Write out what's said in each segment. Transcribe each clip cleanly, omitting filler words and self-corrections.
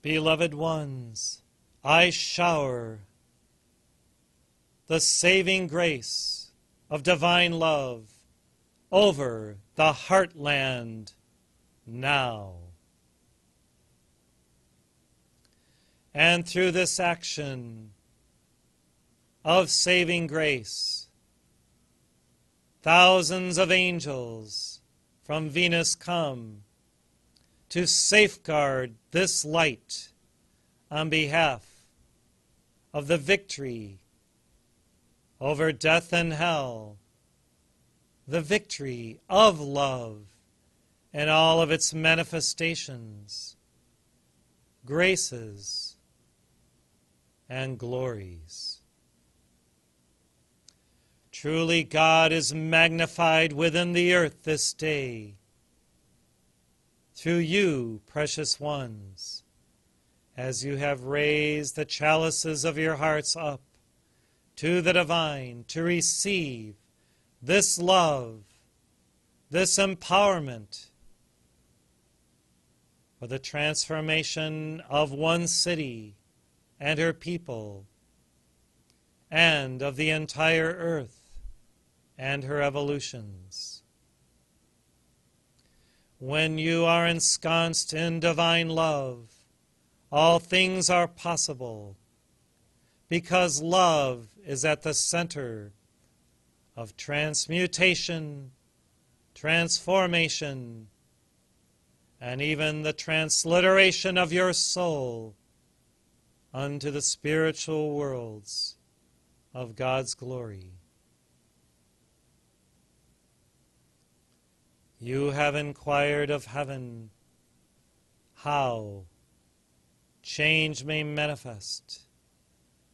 Beloved ones, I shower the saving grace of divine love over the heartland now. And through this action of saving grace, thousands of angels from Venus come to safeguard this light on behalf of the victory over death and hell, the victory of love and all of its manifestations, graces, and glories. Truly, God is magnified within the earth this day through you, precious ones, as you have raised the chalices of your hearts up to the divine to receive this love, this empowerment for the transformation of one city and her people, and of the entire earth and her evolutions. When you are ensconced in divine love, all things are possible, because love is at the center of transmutation, transformation, and even the transliteration of your soul unto the spiritual worlds of God's glory. You have inquired of heaven how change may manifest,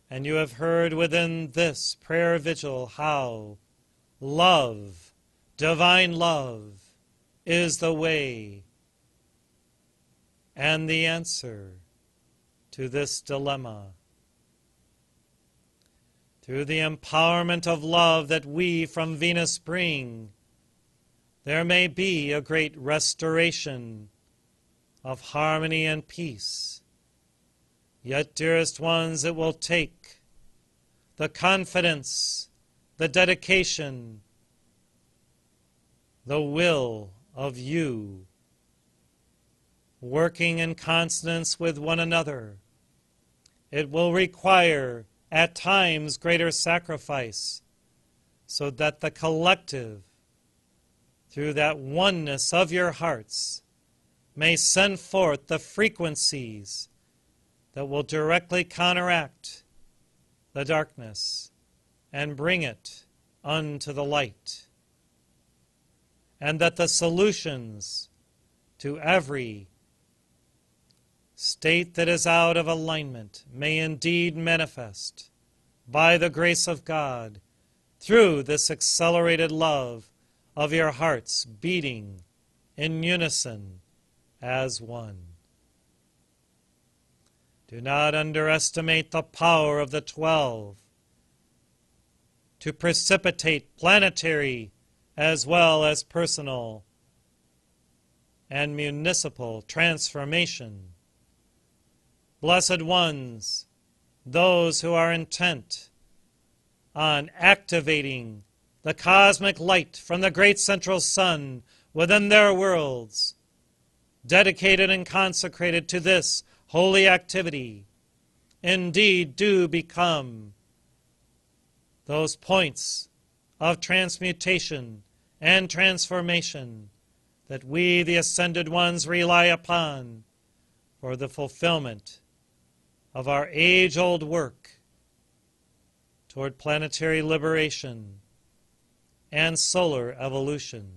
and you have heard within this prayer vigil how love, divine love, is the way and the answer to this dilemma. Through the empowerment of love that we from Venus bring, there may be a great restoration of harmony and peace. Yet, dearest ones, it will take the confidence, the dedication, the will of you, working in consonance with one another. It will require, at times, greater sacrifice, so that the collective, through that oneness of your hearts, may send forth the frequencies that will directly counteract the darkness and bring it unto the light, and that the solutions to every state that is out of alignment may indeed manifest by the grace of God through this accelerated love of your hearts beating in unison as one. Do not underestimate the power of the 12 to precipitate planetary as well as personal and municipal transformation. Blessed ones, those who are intent on activating the cosmic light from the great central sun within their worlds, dedicated and consecrated to this holy activity, indeed do become those points of transmutation and transformation that we, the ascended ones, rely upon for the fulfillment of our age-old work toward planetary liberation and solar evolution.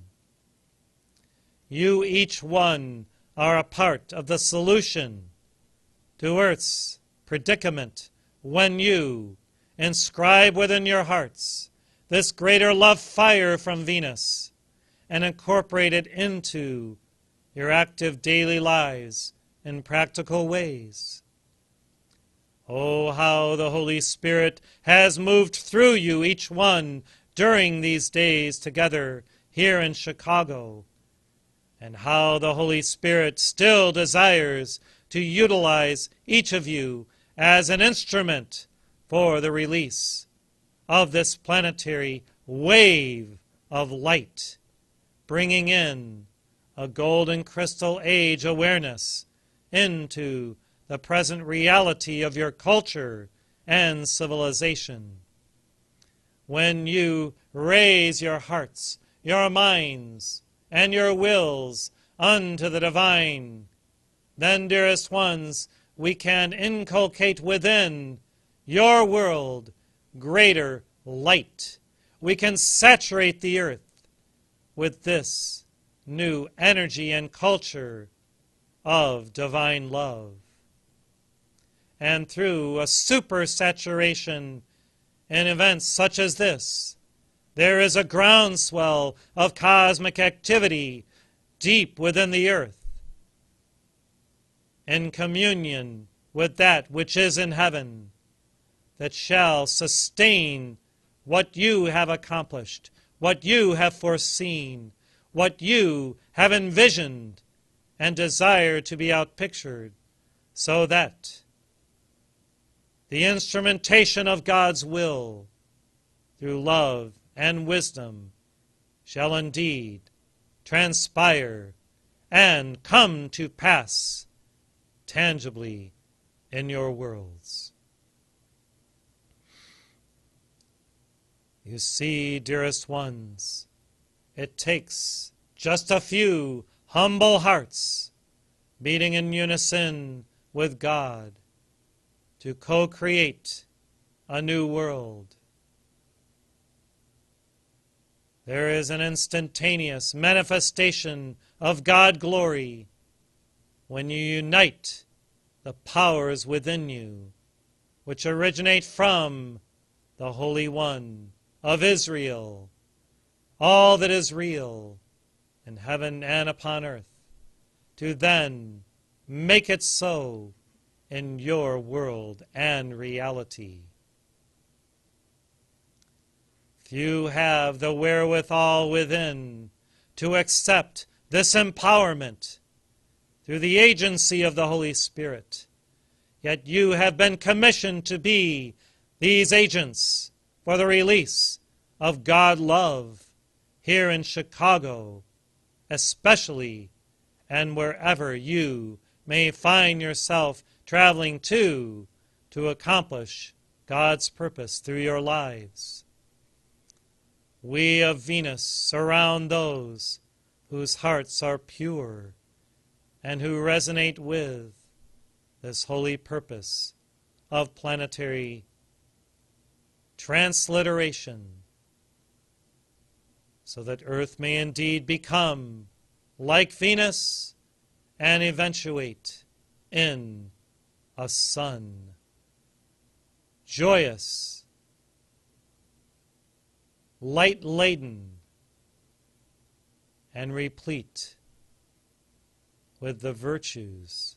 You, each one, are a part of the solution to Earth's predicament when you inscribe within your hearts this greater love fire from Venus and incorporate it into your active daily lives in practical ways. Oh, how the Holy Spirit has moved through you, each one, during these days together here in Chicago, and how the Holy Spirit still desires to utilize each of you as an instrument for the release of this planetary wave of light, bringing in a golden crystal age awareness into the present reality of your culture and civilization. When you raise your hearts, your minds, and your wills unto the divine, then, dearest ones, we can inculcate within your world greater light. We can saturate the earth with this new energy and culture of divine love. And through a supersaturation in events such as this, there is a groundswell of cosmic activity deep within the earth, in communion with that which is in heaven, that shall sustain what you have accomplished, what you have foreseen, what you have envisioned and desire to be outpictured, so that the instrumentation of God's will through love and wisdom shall indeed transpire and come to pass tangibly in your worlds. You see, dearest ones, it takes just a few humble hearts beating in unison with God to co-create a new world. There is an instantaneous manifestation of God glory when you unite the powers within you, which originate from the Holy One of Israel, all that is real in heaven and upon earth, to then make it so in your world and reality. Few have the wherewithal within to accept this empowerment through the agency of the Holy Spirit. Yet you have been commissioned to be these agents for the release of God love here in Chicago, especially, and wherever you may find yourself traveling to accomplish God's purpose through your lives. We of Venus surround those whose hearts are pure and who resonate with this holy purpose of planetary transliteration, so that Earth may indeed become like Venus and eventuate in a sun, joyous, light-laden, and replete with the virtues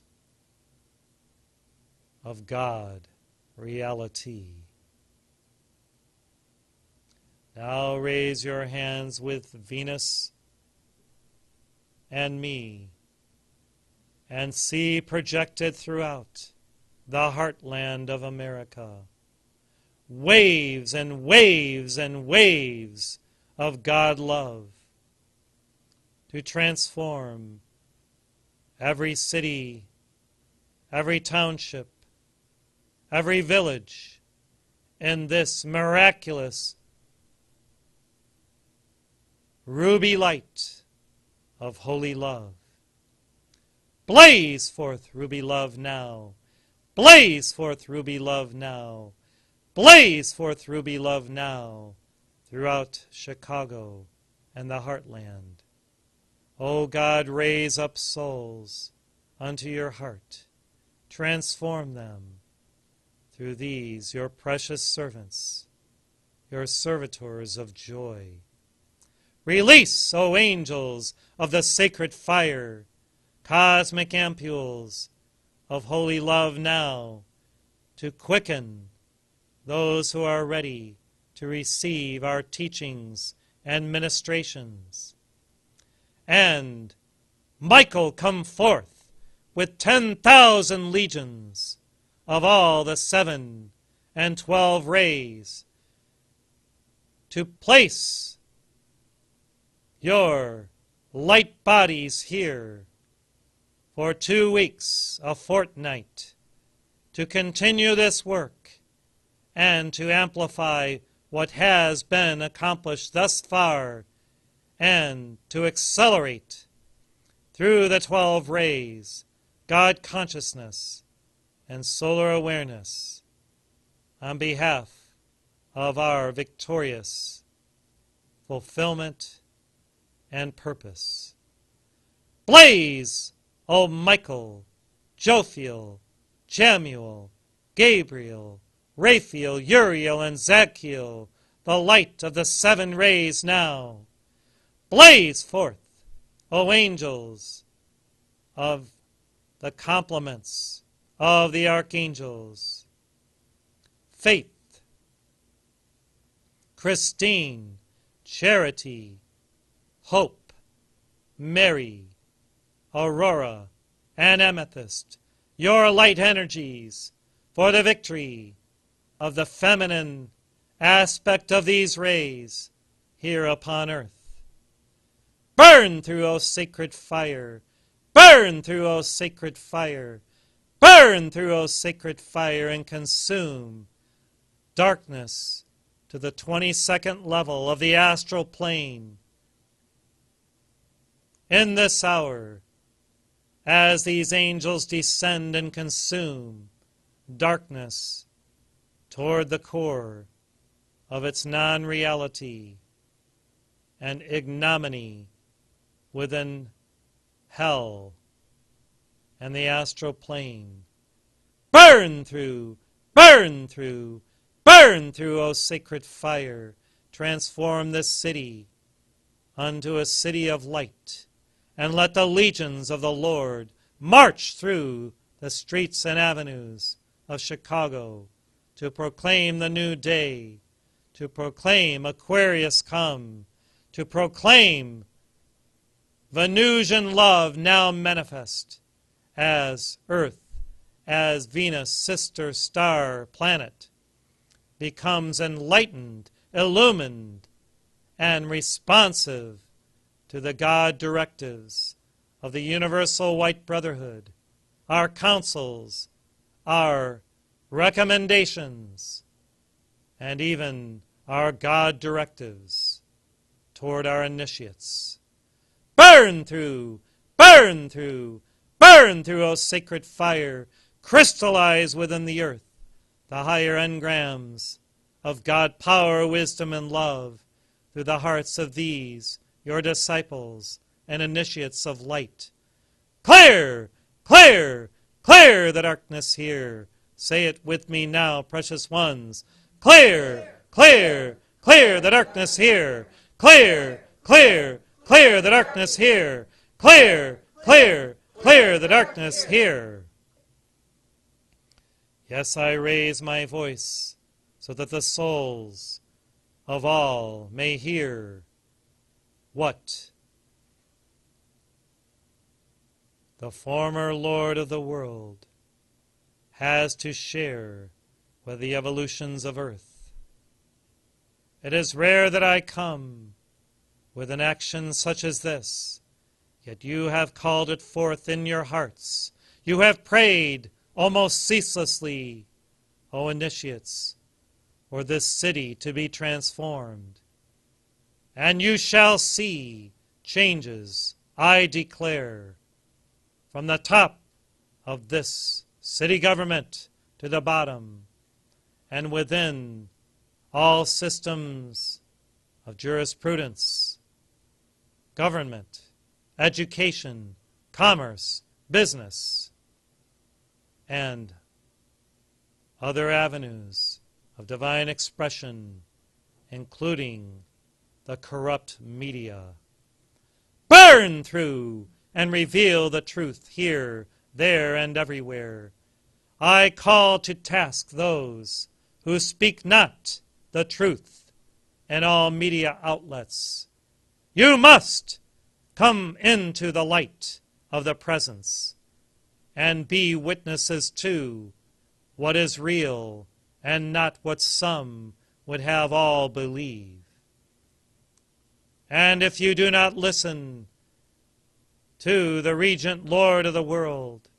of God reality. Now raise your hands with Venus and me, and see projected throughout the heartland of America waves and waves and waves of God love to transform every city, every township, every village in this miraculous ruby light of holy love. Blaze forth ruby love now. Blaze forth ruby love now. Blaze forth ruby love now throughout Chicago and the heartland. O God, raise up souls unto your heart. Transform them through these, your precious servants, your servitors of joy. Release, O angels of the sacred fire, cosmic ampules of holy love now, to quicken those who are ready to receive our teachings and ministrations. And Michael, come forth with 10,000 legions of all the 7 and 12 rays to place your light bodies here for 2 weeks, a fortnight, to continue this work and to amplify what has been accomplished thus far and to accelerate through the 12 rays God consciousness and solar awareness on behalf of our victorious fulfillment and purpose. Blaze, O Michael, Jophiel, Jamuel, Gabriel, Raphael, Uriel, and Zadkiel, the light of the 7 rays now. Blaze forth, O angels of the complements of the archangels. Faith, Christine, Charity, Hope, Mary, Aurora, and Amethyst, your light energies for the victory of the feminine aspect of these rays here upon earth. Burn through, O sacred fire! Burn through, O sacred fire! Burn through, O sacred fire, and consume darkness to the 22nd level of the astral plane. In this hour, as these angels descend and consume darkness toward the core of its non-reality and ignominy within hell and the astral plane. Burn through, burn through, burn through, O sacred fire. Transform this city unto a city of light, and let the legions of the Lord march through the streets and avenues of Chicago to proclaim the new day, to proclaim Aquarius come, to proclaim Venusian love now manifest as Earth, as Venus, sister star planet, becomes enlightened, illumined, and responsive to the God directives of the Universal White Brotherhood, our counsels, our recommendations, and even our God directives toward our initiates. Burn through, burn through, burn through, O sacred fire. Crystallize within the earth the higher engrams of God power, wisdom, and love through the hearts of these, your disciples and initiates of light. Clear, clear, clear the darkness here. Say it with me now, precious ones. Clear, clear, clear the darkness here. Clear, clear, clear the darkness here. Clear, clear, clear the darkness here. Yes, I raise my voice so that the souls of all may hear what the former Lord of the world has to share with the evolutions of earth. It is rare that I come with an action such as this, yet you have called it forth in your hearts. You have prayed almost ceaselessly, O initiates, for this city to be transformed. And you shall see changes, I declare, from the top of this city government to the bottom, and within all systems of jurisprudence, government, education, commerce, business, and other avenues of divine expression, including the corrupt media. Burn through and reveal the truth here, there, and everywhere. I call to task those who speak not the truth in all media outlets. You must come into the light of the presence and be witnesses to what is real and not what some would have all believe. And if you do not listen to the Regent Lord of the world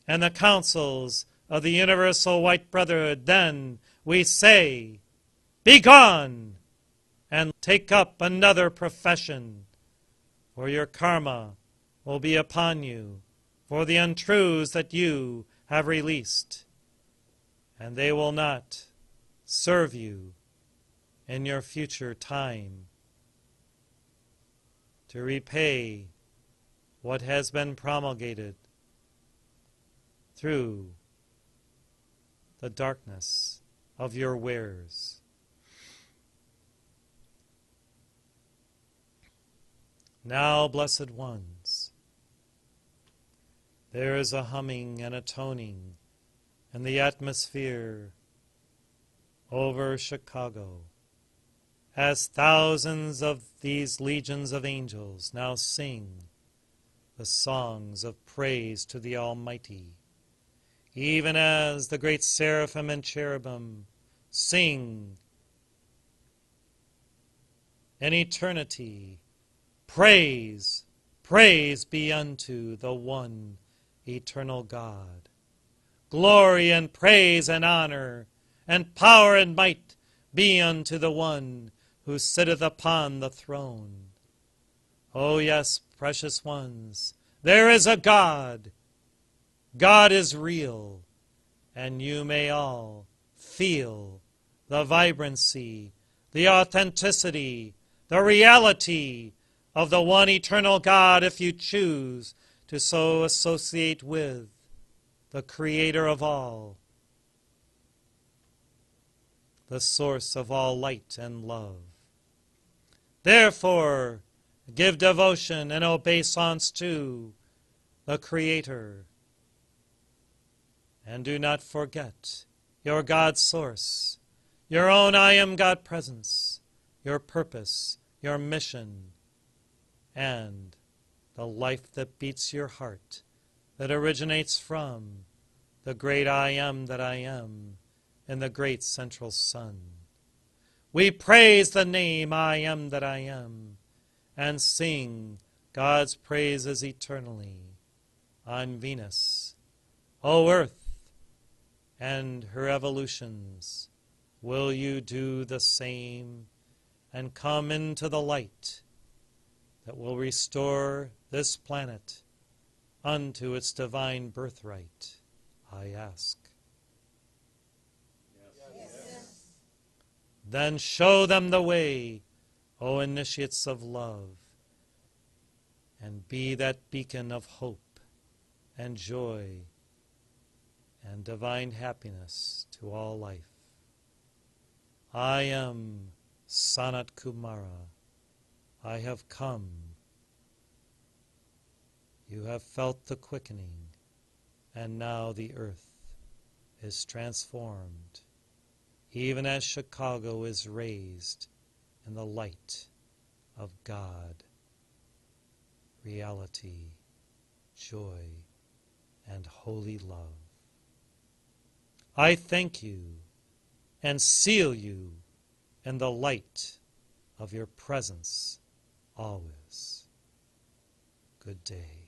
and the counsels of the Universal White Brotherhood, then we say, begone, and take up another profession, for your karma will be upon you for the untruths that you have released, and they will not serve you in your future time to repay what has been promulgated through the darkness of your wares. Now, blessed ones, there is a humming and a toning in the atmosphere over Chicago, as thousands of these legions of angels now sing the songs of praise to the Almighty, even as the great seraphim and cherubim sing in eternity, praise, praise be unto the one eternal God. Glory and praise and honor and power and might be unto the one who sitteth upon the throne. Oh yes, precious ones, there is a God. God is real, and you may all feel the vibrancy, the authenticity, the reality of the one eternal God if you choose to so associate with the Creator of all, the source of all light and love. Therefore, give devotion and obeisance to the Creator, and do not forget your God source, your own I am God presence, your purpose, your mission, and the life that beats your heart, that originates from the great I am that I am in the great central sun. We praise the name I am that I am and sing God's praises eternally on Venus. O Earth and her evolutions, will you do the same and come into the light that will restore this planet unto its divine birthright, I ask. Yes. Then show them the way, O initiates of love, and be that beacon of hope and joy and divine happiness to all life. I am Sanat Kumara. I have come. You have felt the quickening, and now the earth is transformed, even as Chicago is raised in the light of God, reality, joy, and holy love. I thank you and seal you in the light of your presence always. Good day.